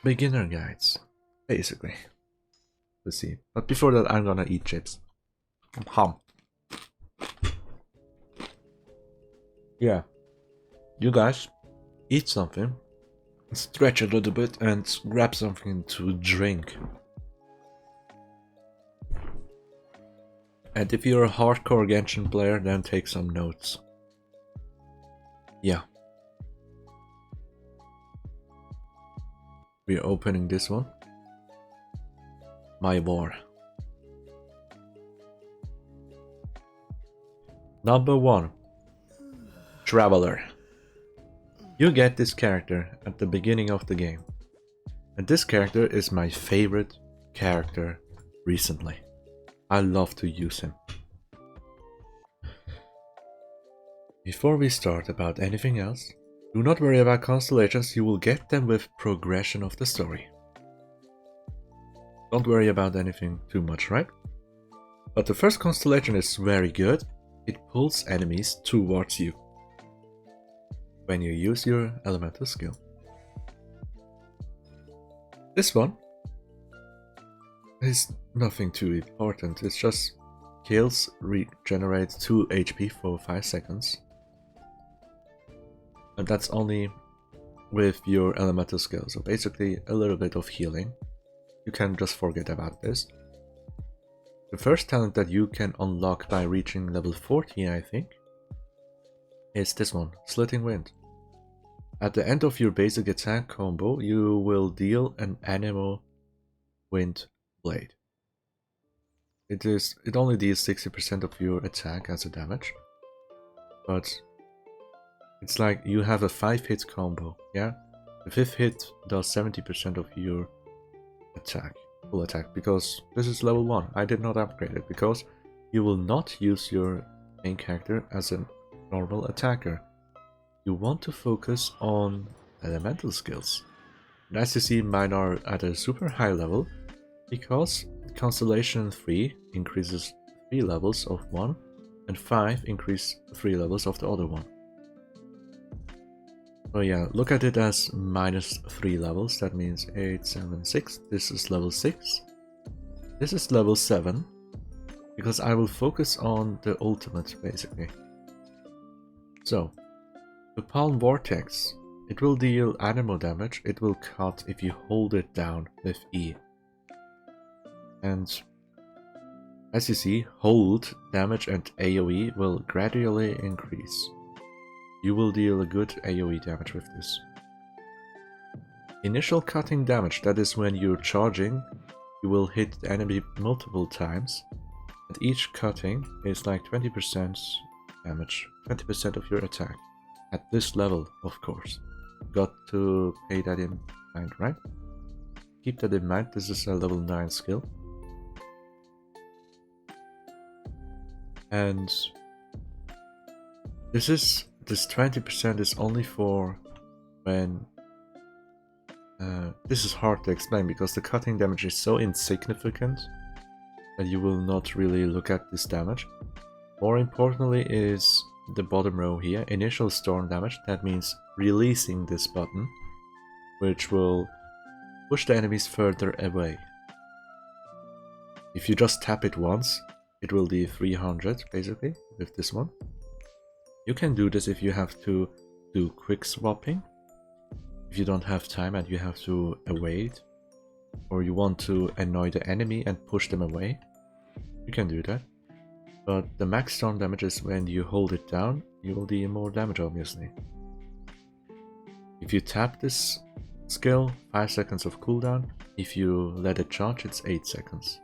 beginner guides, basically. Let's see. But before that, I'm gonna eat chips. Hum. Yeah. You guys, eat something, stretch a little bit, and grab something to drink. And if you're a hardcore Genshin player, then take some notes. Yeah. We're opening this one. My war. Number 1. Traveler. You get this character at the beginning of the game. And this character is my favorite character recently. I love to use him. Before we start about anything else, do not worry about constellations, you will get them with progression of the story. Don't worry about anything too much, right? But the first constellation is very good. It pulls enemies towards you when you use your elemental skill. This one is nothing too important, it's just kills regenerate 2 HP for 5 seconds. And that's only with your elemental skill, so basically a little bit of healing. You can just forget about this. The first talent that you can unlock by reaching level 40, I think, is this one, Slitting Wind. At the end of your basic attack combo, you will deal an Anemo Wind Blade. It only deals 60% of your attack as a damage, but it's like you have a 5-hit combo, yeah? The 5th hit does 70% of your attack, full attack, because this is level 1. I did not upgrade it, because you will not use your main character as a normal attacker. You want to focus on elemental skills. And as you see, mine are at a super high level, because Constellation 3 increases 3 levels of one, and 5 increase 3 levels of the other one. So yeah, look at it as minus 3 levels, that means 8, 7, 6. This is level 6. This is level 7, because I will focus on the ultimate, basically. So, the Palm Vortex, it will deal Anemo damage, it will cut if you hold it down with E. And as you see, hold damage and AoE will gradually increase. You will deal a good AoE damage with this. Initial cutting damage, that is when you're charging, you will hit the enemy multiple times, and each cutting is like 20% damage, 20% of your attack. At this level, of course. Got to pay that in mind, right? Keep that in mind, this is a level 9 skill. And this 20% is only for when this is hard to explain because the cutting damage is so insignificant that you will not really look at this damage. More importantly is the bottom row here, initial storm damage. That means releasing this button, which will push the enemies further away. If you just tap it once, it will do 300 basically with this one. You can do this if you have to do quick swapping, if you don't have time and you have to await, or you want to annoy the enemy and push them away, you can do that. But the max storm damage is when you hold it down, you will deal more damage obviously. If you tap this skill, 5 seconds of cooldown. If you let it charge, it's 8 seconds.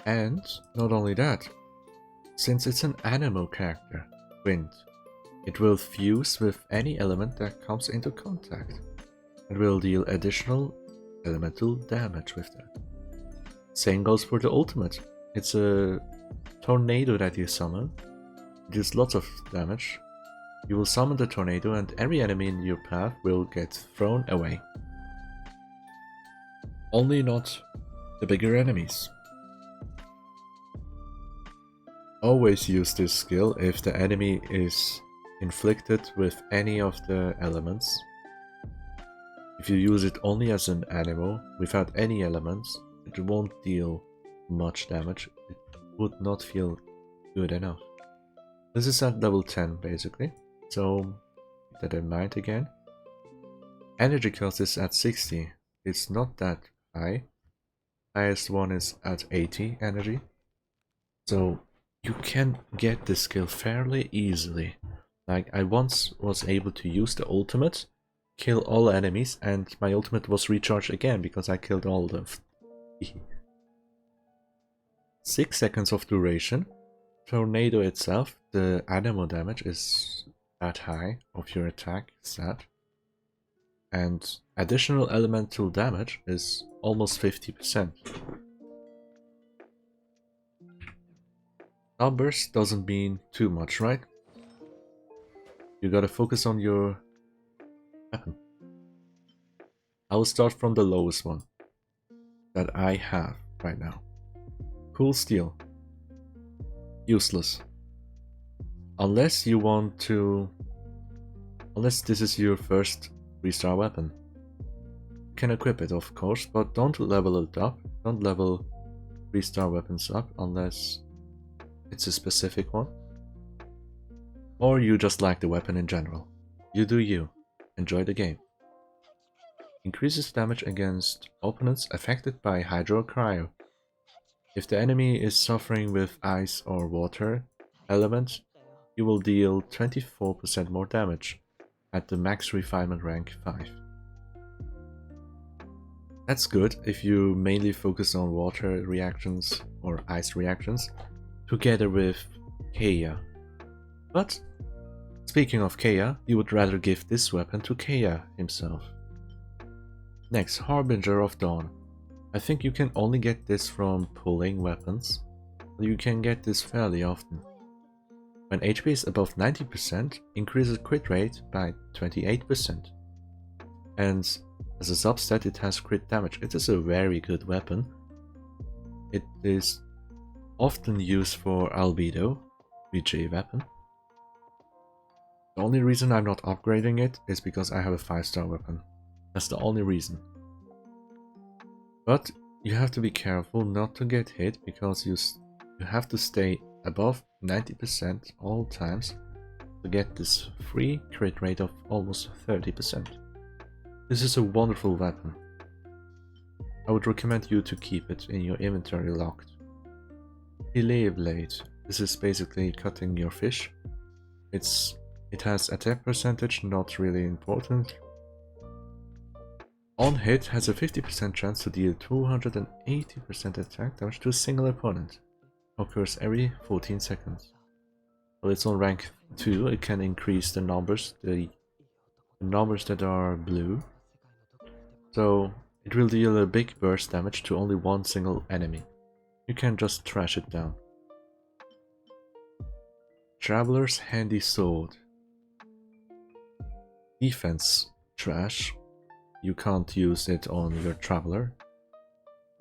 And not only that, since it's an Anemo character, Wind, it will fuse with any element that comes into contact and will deal additional elemental damage with that. Same goes for the ultimate. It's a tornado that you summon. It deals lots of damage. You will summon the tornado and every enemy in your path will get thrown away. Only not the bigger enemies. Always use this skill if the enemy is inflicted with any of the elements. If you use it only as an Anemo, without any elements, it won't deal much damage. It would not feel good enough. This is at level 10 basically, so keep that in mind again. Energy cost is at 60. It's not that high. Highest one is at 80 energy. So you can get this skill fairly easily. Like, I once was able to use the ultimate, kill all enemies, and my ultimate was recharged again because I killed all of them. 6 seconds of duration. Tornado itself, the Anemo damage is that high of your attack, is that. And additional elemental damage is almost 50%. Numbers doesn't mean too much, right? You gotta focus on your weapon. I will start from the lowest one that I have right now. Cool Steel. Useless. Unless you want to... Unless this is your first 3-star weapon. You can equip it, of course, but don't level it up. Don't level 3-star weapons up unless it's a specific one. Or you just like the weapon in general. You do you. Enjoy the game. Increases damage against opponents affected by Hydro or Cryo. If the enemy is suffering with ice or water elements, you will deal 24% more damage at the max refinement rank 5. That's good if you mainly focus on water reactions or ice reactions, together with Kea. But speaking of Kea, you would rather give this weapon to Kea himself. Next, Harbinger of Dawn. I think you can only get this from pulling weapons, but you can get this fairly often. When HP is above 90%, increases crit rate by 28%. And as a substat, it has crit damage. It is a very good weapon. It is often used for Albedo, VJ weapon. The only reason I'm not upgrading it is because I have a 5-star weapon. That's the only reason. But you have to be careful not to get hit because you have to stay above 90% all times to get this free crit rate of almost 30%. This is a wonderful weapon. I would recommend you to keep it in your inventory locked. Fillet Blade. This is basically cutting your fish. It has attack percentage, not really important. On hit has a 50% chance to deal 280% attack damage to a single opponent. Occurs every 14 seconds. Well, it's on rank 2, it can increase the numbers, the numbers that are blue. So it will deal a big burst damage to only one single enemy. You can just trash it down. Traveler's Handy Sword. Defense trash. You can't use it on your traveler.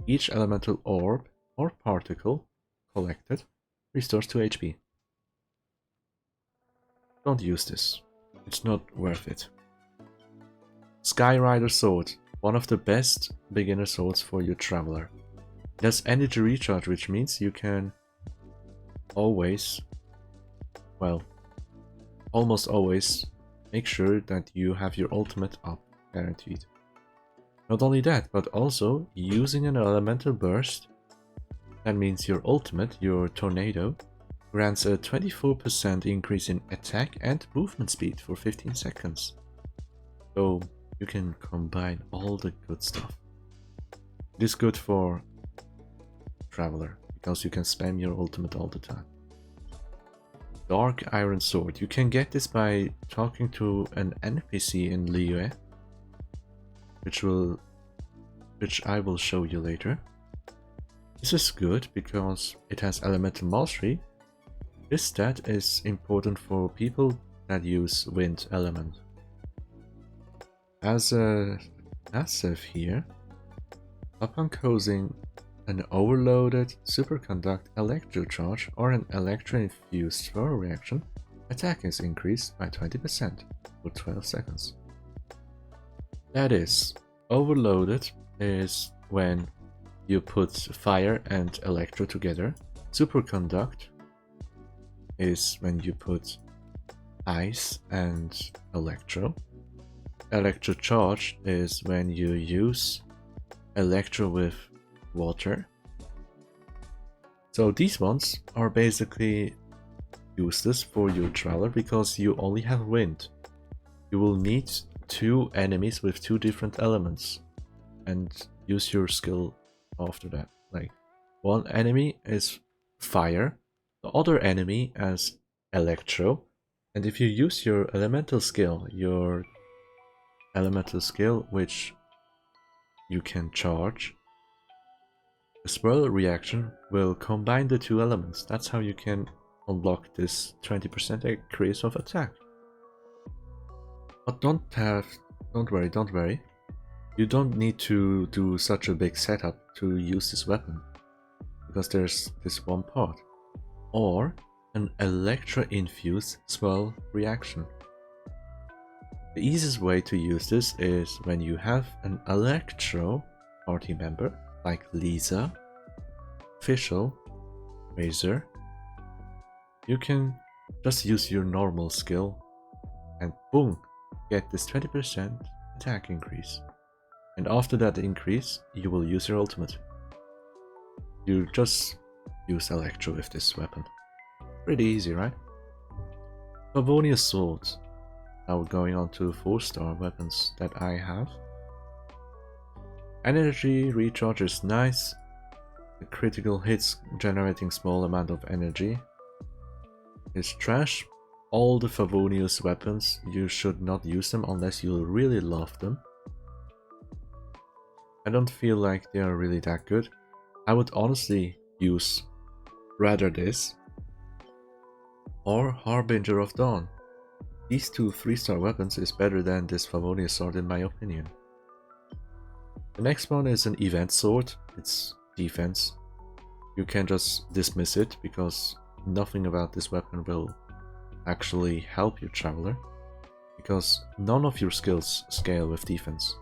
Each elemental orb or particle collected restores 2 HP. Don't use this. It's not worth it. Skyrider Sword. One of the best beginner swords for your traveler. It has energy recharge, which means you can always, well, almost always make sure that you have your ultimate up, guaranteed. Not only that, but also using an elemental burst, that means your ultimate, your tornado, grants a 24% increase in attack and movement speed for 15 seconds. So you can combine all the good stuff. It is good for traveler, because you can spam your ultimate all the time. Dark Iron Sword. You can get this by talking to an NPC in Liyue, which I will show you later. This is good because it has elemental mastery. This stat is important for people that use wind element. As a passive here, upon causing an overloaded superconduct electrocharge or an electro-infused throw reaction, attack is increased by 20% for 12 seconds. That is, overloaded is when you put fire and electro together. Superconduct is when you put ice and electro. Electrocharge is when you use electro with water. So these ones are basically useless for your traveler because you only have wind. You will need 2 enemies with 2 different elements and use your skill after that. Like, one enemy is fire, the other enemy as electro, and if you use your elemental skill which you can charge, the swirl reaction will combine the 2 elements. That's how you can unlock this 20% increase of attack. But don't worry. You don't need to do such a big setup to use this weapon, because there's this one part. Or an electro-infused swirl reaction. The easiest way to use this is when you have an electro party member, like Lisa, Fischl, Razor. You can just use your normal skill and boom, get this 20% attack increase. And after that increase, you will use your ultimate. You just use electro with this weapon. Pretty easy, right? Favonius Sword. Now we're going on to 4-star weapons that I have. Energy recharge is nice. The critical hits generating small amount of energy is trash. All the Favonius weapons, you should not use them unless you really love them. I don't feel like they are really that good. I would honestly use rather this or Harbinger of Dawn. These 2 3-star weapons is better than this Favonius sword in my opinion. The next one is an event sword. It's defense. You can just dismiss it because nothing about this weapon will actually help your traveler, because none of your skills scale with defense.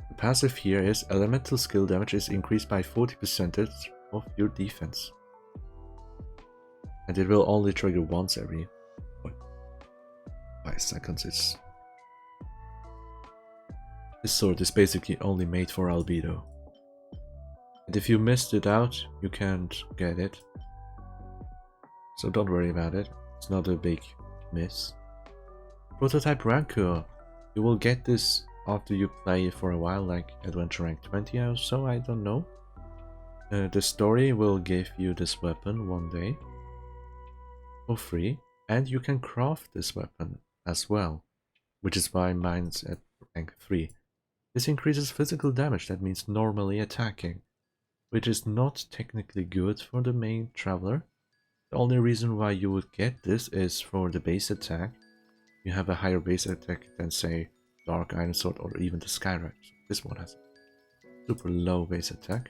The passive here is elemental skill damage is increased by 40% of your defense. And it will only trigger once every 5 seconds. This sword is basically only made for albedo. And if you missed it out, you can't get it. So don't worry about it. It's not a big miss. Prototype Rancor. You will get this after you play for a while, like Adventure Rank 20 or so, I don't know. The story will give you this weapon one day for free, and you can craft this weapon as well, which is why mine's at rank 3. This increases physical damage, that means normally attacking, which is not technically good for the main traveler. The only reason why you would get this is for the base attack. You have a higher base attack than, say, Dark Iron Sword or even the Skyrider. This one has super low base attack.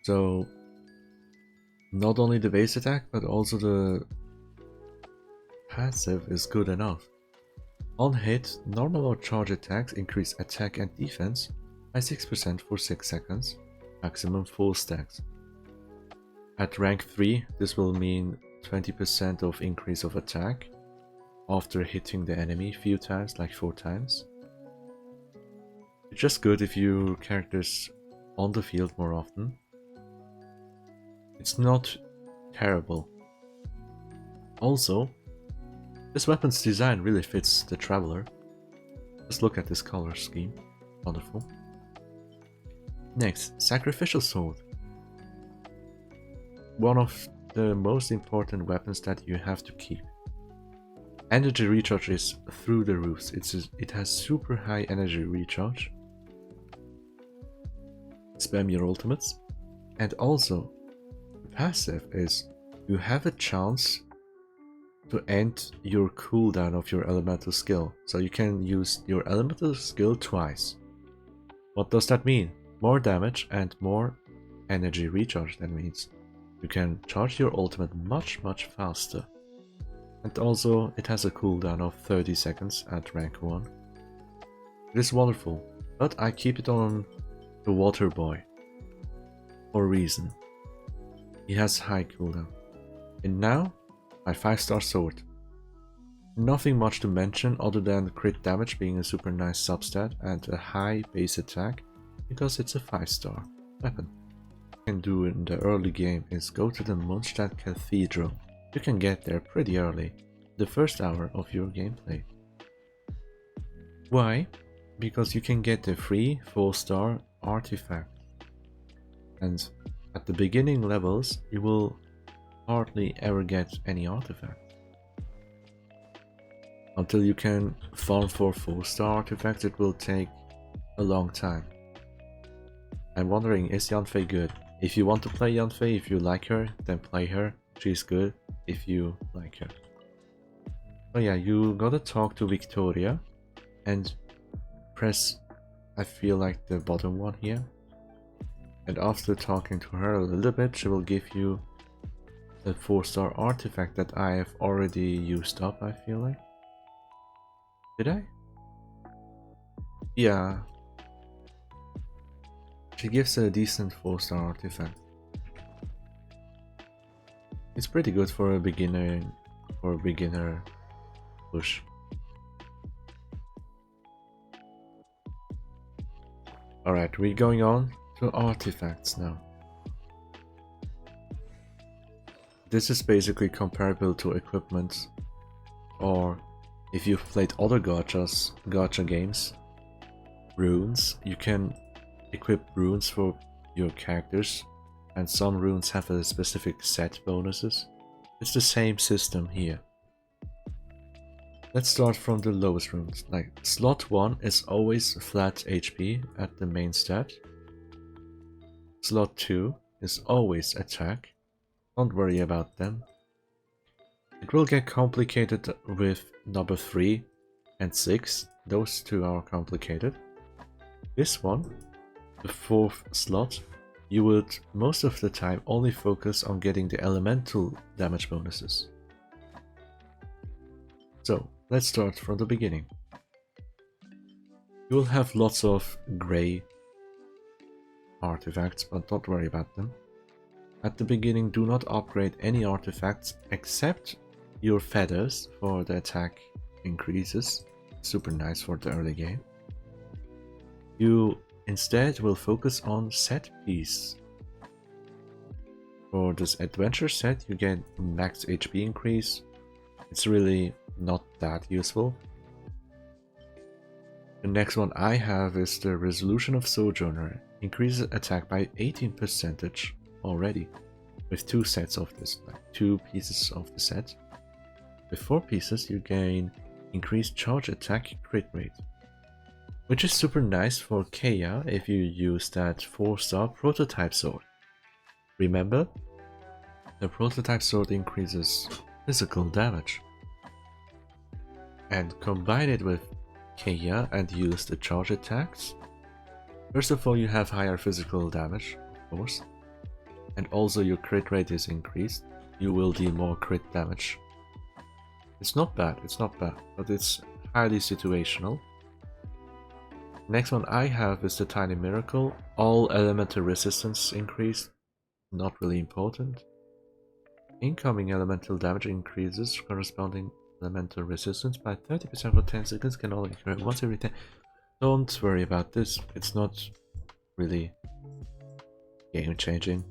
So not only the base attack, but also the passive is good enough. On hit, normal or charge attacks increase attack and defense by 6% for 6 seconds, maximum full stacks. At rank 3, this will mean 20% of increase of attack after hitting the enemy a few times, like 4 times. It's just good if your character's on the field more often. It's not terrible. Also, this weapon's design really fits the traveler. Just look at this color scheme. Wonderful. Next, Sacrificial Sword. One of the most important weapons that you have to keep. Energy recharge is through the roofs. It has super high energy recharge. Spam your ultimates. And also, the passive is you have a chance to end your cooldown of your elemental skill. So you can use your elemental skill twice. What does that mean? More damage and more energy recharge, that means. You can charge your ultimate much faster. And also it has a cooldown of 30 seconds at rank 1. It is wonderful, but I keep it on the water boy for a reason. He has high cooldown. And now, my 5-star sword. Nothing much to mention other than crit damage being a super nice substat and a high base attack because it's a 5-star weapon. What you can do in the early game is go to the Mondstadt Cathedral. You can get there pretty early, the first hour of your gameplay. Why? Because you can get the free 4-star artifact. And at the beginning levels, you will hardly ever get any artifact. Until you can farm for 4-star artifacts, it will take a long time. I'm wondering, is Yanfei good? If you want to play Yanfei, if you like her, then play her. She's good if you like her. So yeah, you gotta talk to Victoria and press, I feel like, the bottom one here. And after talking to her a little bit, she will give you a 4-star artifact that I have already used up, I feel like. Did I? Yeah. She gives a decent 4-star artifact. It's pretty good for a beginner push. Alright, we're going on to artifacts now. This is basically comparable to equipment, or if you've played other gacha games, runes. You can equip runes for your characters, and some runes have a specific set bonuses. It's the same system here. Let's start from the lowest runes. Like slot 1 is always flat HP at the main stat. Slot 2 is always attack. Don't worry about them. It will get complicated with number 3 and 6. Those two are complicated. This one, the 4th slot, you would most of the time only focus on getting the elemental damage bonuses. So let's start from the beginning. You will have lots of grey artifacts, but don't worry about them. At the beginning, do not upgrade any artifacts except your feathers for the attack increases. Super nice for the early game. You instead will focus on set piece. For this adventure set, you get max HP increase. It's really not that useful. The next one I have is the Resolution of Sojourner. Increases attack by 18% already. With 2 sets of this, like 2 pieces of the set. With 4 pieces you gain increased charge attack crit rate. Which is super nice for Kea if you use that 4-star prototype sword. Remember? The prototype sword increases physical damage. And combine it with Kea and use the charge attacks. First of all, you have higher physical damage, of course. And also your crit rate is increased. You will deal more crit damage. It's not bad, but it's highly situational. Next one I have is the Tiny Miracle. All elemental resistance increased. Not really important. Incoming elemental damage increases corresponding elemental resistance by 30% for 10 seconds, can only occur once every 10. Don't worry about this, it's not really game changing.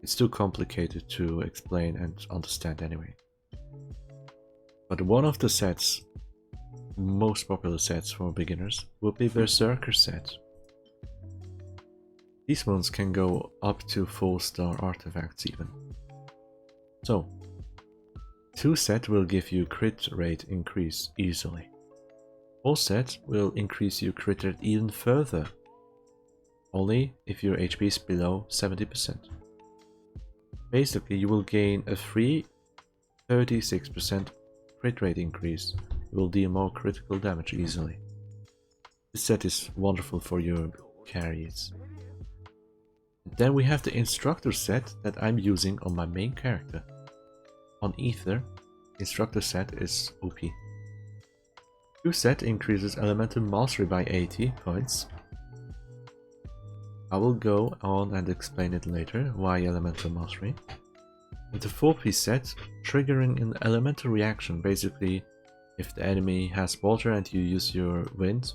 It's too complicated to explain and understand anyway. But one of the sets, most popular sets for beginners, would be Berserker set. These ones can go up to 4-star artifacts even. So, 2 set will give you crit rate increase easily. 4 set will increase your crit rate even further, only if your HP is below 70%. Basically, you will gain a free 36% crit rate increase. You will deal more critical damage easily. This set is wonderful for your carries. Then we have the instructor set that I'm using on my main character. On Ether, instructor set is OP. Q set increases elemental mastery by 80 points. I will go on and explain it later, why elemental mastery. And the 4P set, triggering an elemental reaction. Basically, if the enemy has water and you use your wind,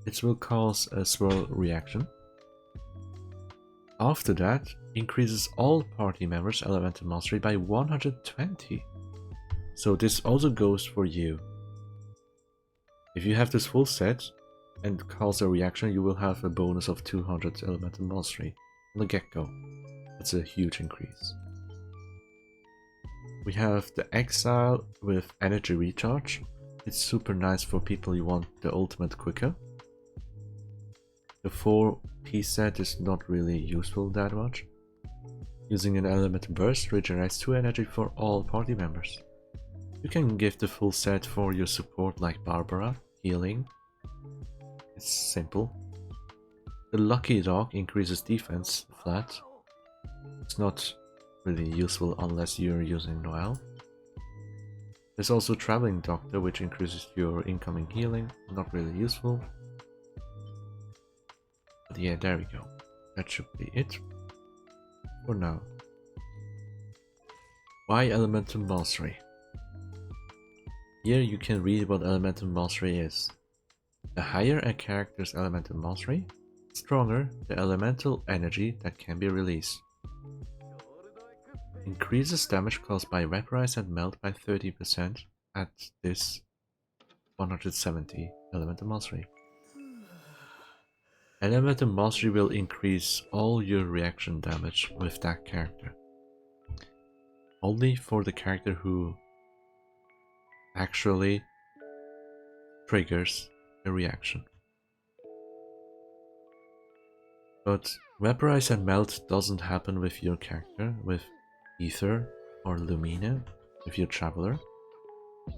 it will cause a swirl reaction. After that, increases all party members' elemental mastery by 120. So this also goes for you. If you have this full set and cause a reaction, you will have a bonus of 200 elemental mastery from the get-go. That's a huge increase. We have the Exile with energy recharge. It's super nice for people who want the ultimate quicker. The 4P set is not really useful that much. Using an elemental burst regenerates 2 energy for all party members. You can give the full set for your support like Barbara, healing. It's simple. The Lucky Dog increases defense flat. It's not really useful unless you're using Noelle. There's also Traveling Doctor, which increases your incoming healing. Not really useful. But yeah, there we go. That should be it for now. Why Elemental Mastery? Here you can read what Elemental Mastery is. The higher a character's Elemental Mastery, the stronger the elemental energy that can be released. Increases damage caused by Vaporize and Melt by 30% at this 170 Elemental Mastery. Elemental Mastery will increase all your reaction damage with that character. Only for the character who actually triggers a reaction. But Vaporize and Melt doesn't happen with your character, with Ether or Lumina, with your Traveler.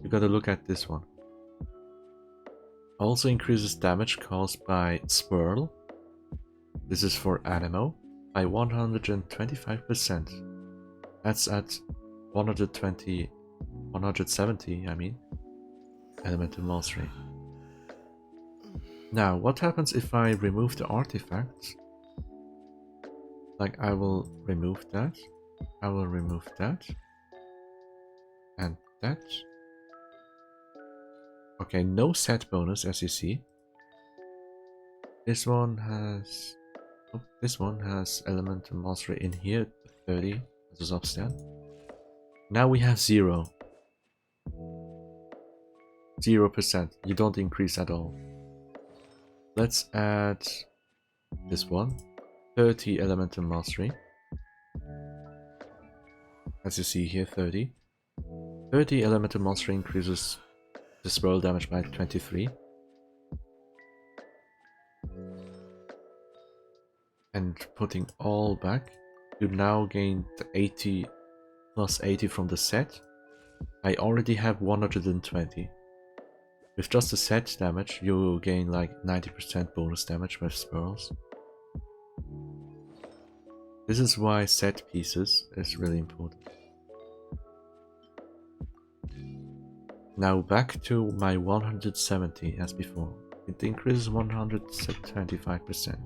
You gotta look at this one. Also increases damage caused by Swirl. This is for Anemo by 125%. That's at 170, I mean, Elemental Mastery. Now, what happens if I remove the artifacts? Like, I will remove that. I will remove that. And that. Okay, no set bonus, as you see. This one has... Oh, this one has Elemental Mastery in here, 30, as a substat. Now we have 0. 0%. You don't increase at all. Let's add this one. 30 Elemental Mastery. As you see here, 30. 30 Elemental Mastery increases the swirl damage by 23. And putting all back, you now gain the 80 plus 80 from the set. I already have 120. With just the set damage, you will gain like 90% bonus damage with swirls. This is why set pieces is really important. Now back to my 170 as before. It increases 125%.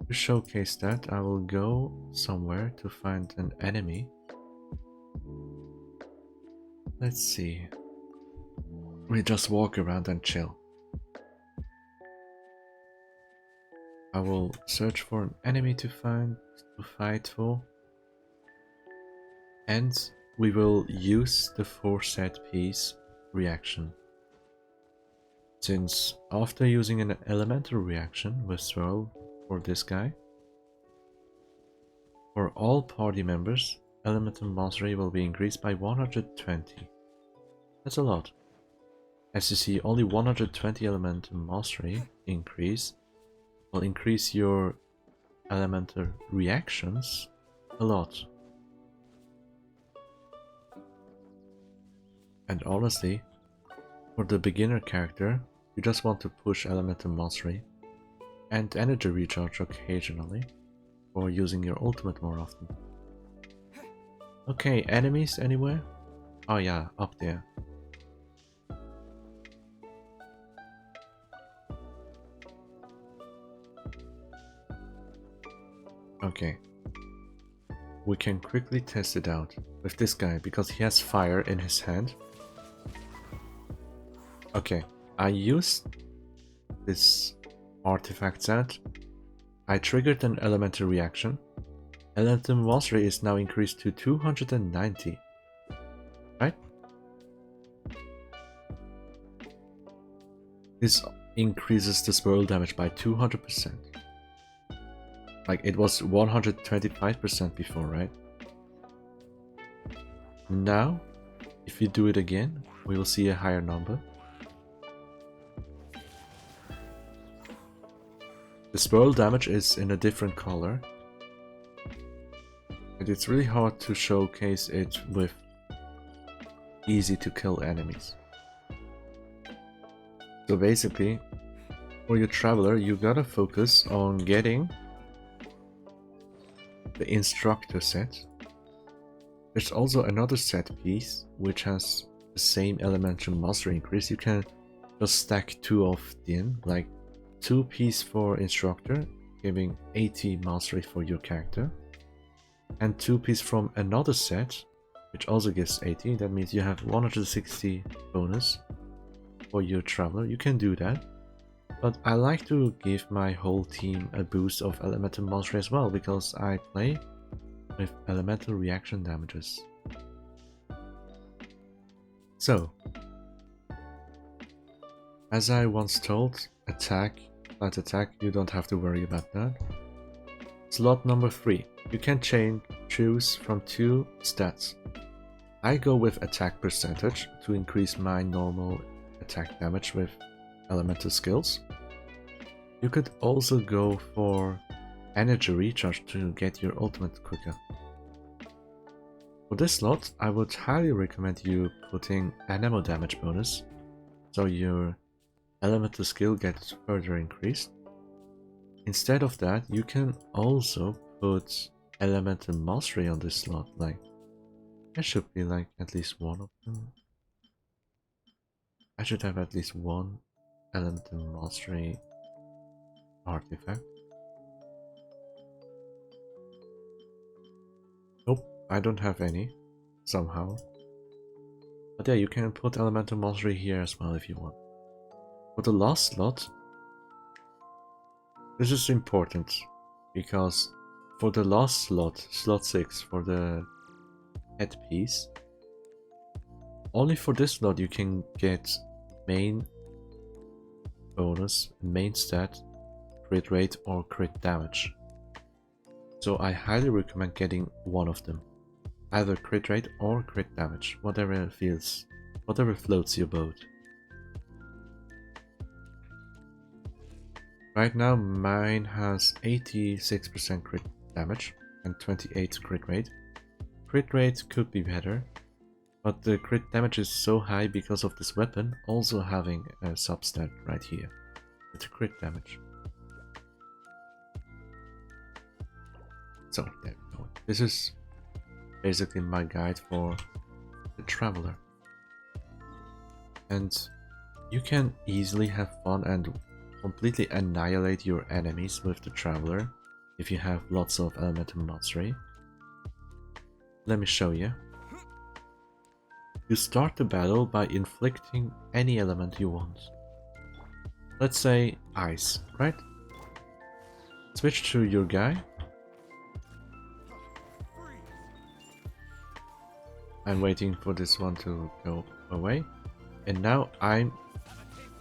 To showcase that, I will go somewhere to find an enemy. Let's see. We just walk around and chill. I will search for an enemy to fight for. And we will use the 4 set piece reaction. Since after using an elemental reaction with Swirl for this guy, for all party members, Elemental Mastery will be increased by 120. That's a lot. As you see, only 120 Elemental Mastery increase will increase your elemental reactions a lot. And honestly, for the beginner character, you just want to push Elemental Mastery and energy recharge occasionally. for using your ultimate more often. Okay, enemies anywhere? Oh yeah, up there. Okay. We can quickly test it out with this guy because he has fire in his hand. Okay, I used this artifact set. I triggered an elemental reaction. Elemental mastery is now increased to 290. Right? This increases the swirl damage by 200%. Like it was 125% before, right? Now, if you do it again, we will see a higher number. The swirl damage is in a different color. And it's really hard to showcase it with easy to kill enemies. So basically, for your traveler, you gotta focus on getting the instructor set. There's also another set piece which has the same elemental mastery increase. You can just stack 2 of them, like 2 piece for instructor, giving 80 mastery for your character, and 2 piece from another set, which also gives 80. That means you have 160 bonus for your traveler. You can do that, but I like to give my whole team a boost of elemental mastery as well, because I play with elemental reaction damages. So, as I once told, flat attack, you don't have to worry about that. Slot number 3. You can choose from 2 stats. I go with attack percentage to increase my normal attack damage with elemental skills. You could also go for energy recharge to get your ultimate quicker. For this slot, I would highly recommend you putting Anemo damage bonus, so your elemental skill gets further increased. Instead of that, you can also put elemental mastery on this slot. Like, there should be like at least one of them. I should have at least one elemental mastery artifact. Nope, I don't have any, somehow. But yeah, you can put elemental mastery here as well if you want. For the last slot, this is important, because for the last slot, slot 6, for the headpiece, only for this slot you can get main bonus, main stat, crit rate or crit damage. So I highly recommend getting one of them, either crit rate or crit damage, whatever floats your boat. Right now mine has 86% crit damage and 28 crit rate. Crit rate could be better, but the crit damage is so high because of this weapon also having a substat right here with the crit damage. So there we go. This is basically my guide for the traveler. And you can easily have fun and completely annihilate your enemies with the traveler if you have lots of elemental mastery. Let me show you. You start the battle by inflicting any element you want. Let's say ice, right? Switch to your guy. I'm waiting for this one to go away. And now I'm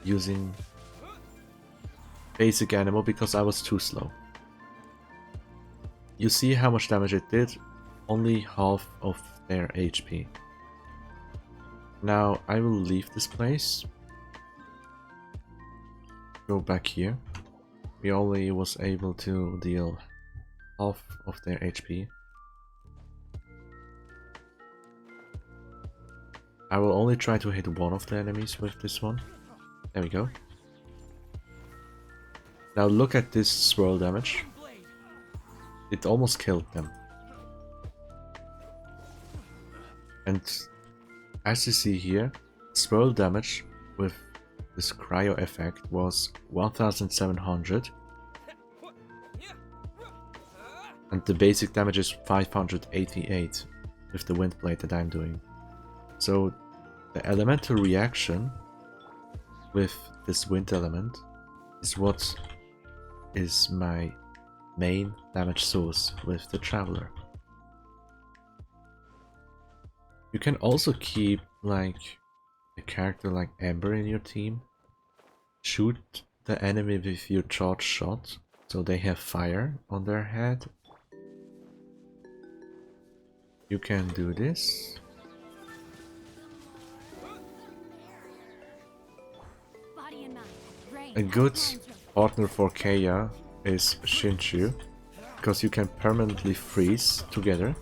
using basic Anemo because I was too slow. You see how much damage it did? Only half of their HP. Now I will leave this place. Go back here. We only was able to deal half of their HP. I will only try to hit one of the enemies with this one. There we go. Now look at this swirl damage. it almost killed them. And as you see here, swirl damage with this cryo effect was 1700. And the basic damage is 588 with the wind blade that I'm doing. So the elemental reaction with this wind element is what is my main damage source with the Traveler. You can also keep like a character like Ember in your team. Shoot the enemy with your charge shot, so they have fire on their head. You can do this. A good partner for Kaya is Shinchu, because you can permanently freeze together.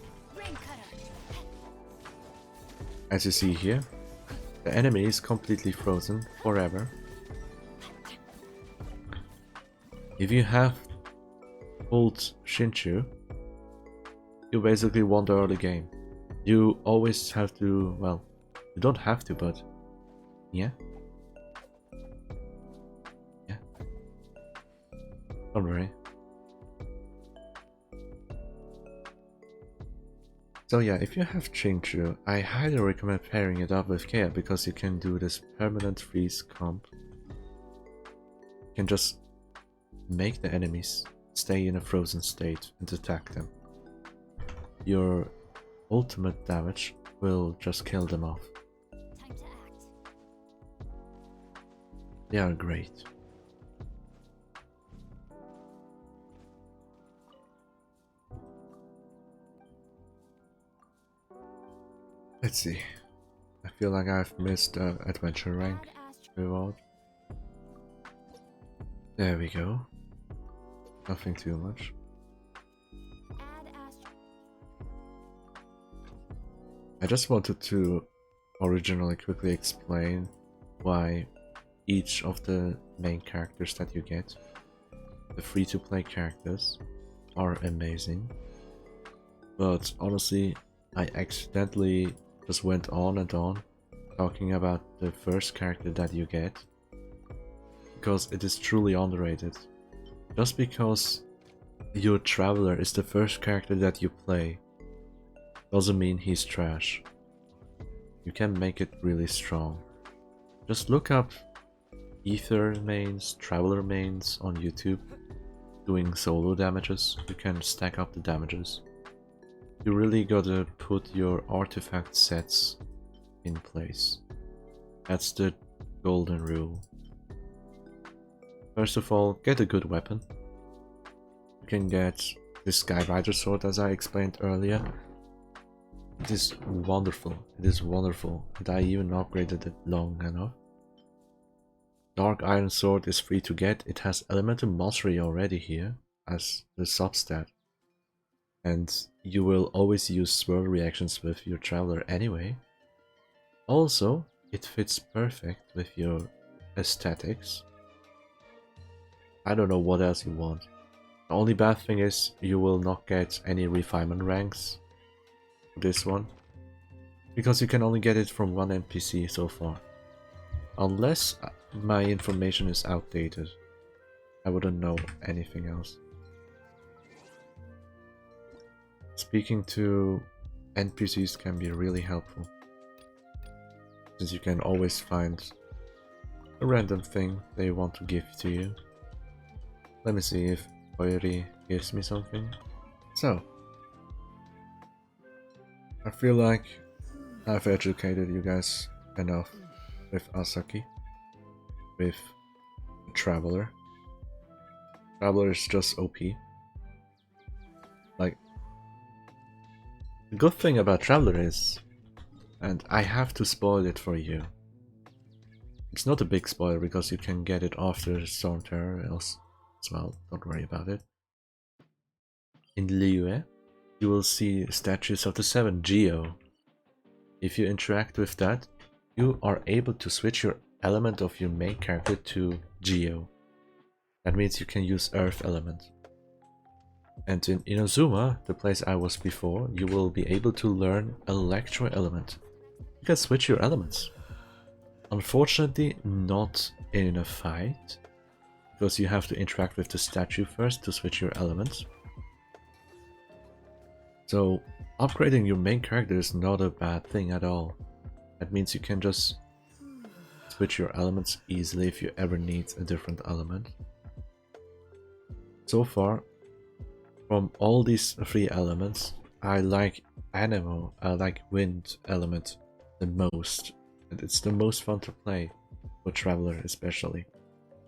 As you see here, the enemy is completely frozen forever. If you have pulled Shinchu, you basically won the early game. You always have to, well, you don't have to, but yeah. Yeah. Don't worry. So yeah, if you have Shinchu, I highly recommend pairing it up with Kea because you can do this permanent freeze comp. You can just make the enemies stay in a frozen state and attack them. Your ultimate damage will just kill them off. Time to act. They are great. Let's see. I feel like I've missed the adventure rank reward. There we go. Nothing too much. I just wanted to originally quickly explain why each of the main characters that you get, the free-to-play characters, are amazing. But honestly, I accidentally just went on and on talking about the first character that you get, because it is truly underrated. Just because your Traveler is the first character that you play doesn't mean he's trash. You can make it really strong. Just look up Ether mains, Traveler mains on YouTube doing solo damages. You can stack up the damages. You really gotta put your artifact sets in place. That's the golden rule. First of all, get a good weapon. You can get this Skyrider sword as I explained earlier. It is wonderful, it is wonderful, and I even upgraded it long enough. Dark Iron Sword is free to get, it has Elemental Mastery already here as the substat. And you will always use swirl reactions with your Traveler anyway. Also, it fits perfect with your aesthetics. I don't know what else you want. The only bad thing is you will not get any refinement ranks. This one, because you can only get it from one NPC so far. Unless my information is outdated, I wouldn't know anything else. Speaking to NPCs can be really helpful, since you can always find a random thing they want to give to you. Let me see if Koiri gives me something. So, I feel like I've educated you guys enough with Asaki, with Traveler. Traveler is just OP. Like, the good thing about Traveler is, and I have to spoil it for you. It's not a big spoiler because you can get it after Storm Terror as well, don't worry about it. In Liyue, you will see statues of the 7 Geo. If you interact with that, you are able to switch your element of your main character to Geo. That means you can use Earth element. And in Inazuma, the place I was before, you will be able to learn Electro Element. You can switch your elements. Unfortunately, not in a fight, because you have to interact with the statue first to switch your elements. So upgrading your main character is not a bad thing at all. That means you can just switch your elements easily if you ever need a different element. So far, from all these 3 elements, I like Anemo, I like Wind element the most. And it's the most fun to play, for Traveler especially.